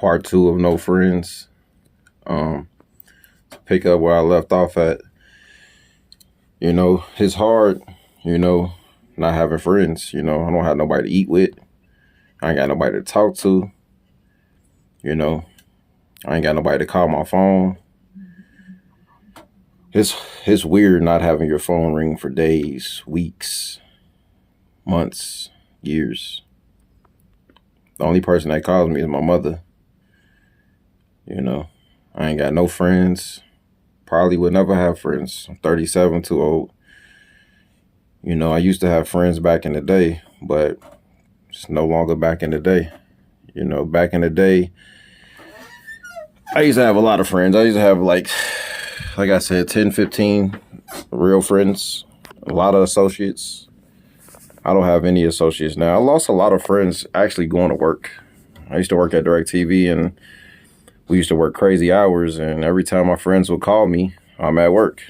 part two of No Friends. To pick up where I left off at, it's hard, not having friends. I don't have nobody to eat with. I ain't got nobody to talk to. I ain't got nobody to call my phone. It's weird not having your phone ring for days, weeks, months, years. The only person that calls me is my mother. I ain't got no friends. Probably would never have friends. I'm 37, too old. I used to have friends back in the day, but it's no longer back in the day. Back in the day, I used to have a lot of friends. I used to have like I said, 10, 15 real friends, a lot of associates. I don't have any associates now. I lost a lot of friends actually going to work. I used to work at DirecTV, and we used to work crazy hours, and every time my friends would call me, I'm at work.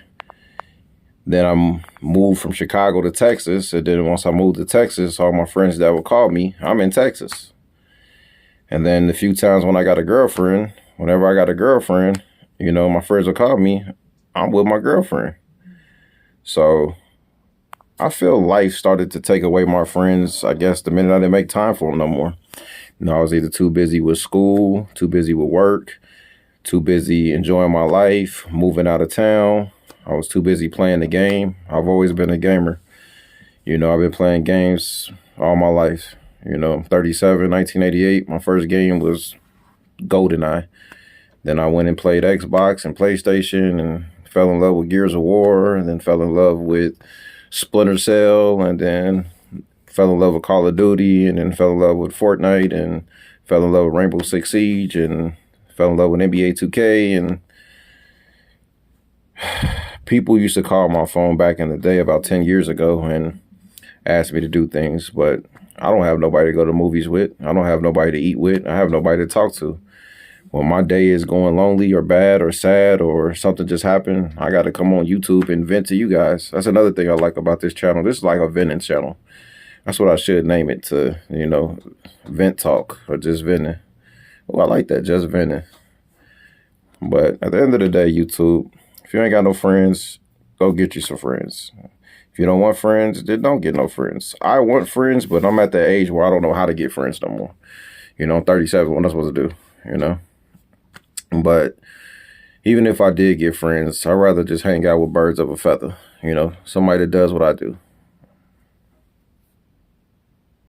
Then I moved from Chicago to Texas, and then once I moved to Texas, all my friends that would call me, I'm in Texas. And then the few times when I got a girlfriend, whenever I got a girlfriend, my friends would call me, I'm with my girlfriend. So I feel life started to take away my friends, I guess, the minute I didn't make time for them no more. I was either too busy with school, too busy with work, too busy enjoying my life, moving out of town. I was too busy playing the game. I've always been a gamer. I've been playing games all my life. I'm 37, 1988. My first game was GoldenEye. Then I went and played Xbox and PlayStation and fell in love with Gears of War, and then fell in love with Splinter Cell, and then fell in love with Call of Duty, and then fell in love with Fortnite, and fell in love with Rainbow Six Siege, and fell in love with NBA 2K. And people used to call my phone back in the day about 10 years ago and ask me to do things, but I don't have nobody to go to movies with. I don't have nobody to eat with. I have nobody to talk to. When my day is going lonely or bad or sad or something just happened, I got to come on YouTube and vent to you guys. That's another thing I like about this channel. This is like a venting channel. That's what I should name it, to, vent talk or just venting. Oh, I like that, just venting. But at the end of the day, YouTube, if you ain't got no friends, go get you some friends. If you don't want friends, then don't get no friends. I want friends, but I'm at the age where I don't know how to get friends no more. I'm 37. What am I supposed to do, But even if I did get friends, I'd rather just hang out with birds of a feather. Somebody that does what I do.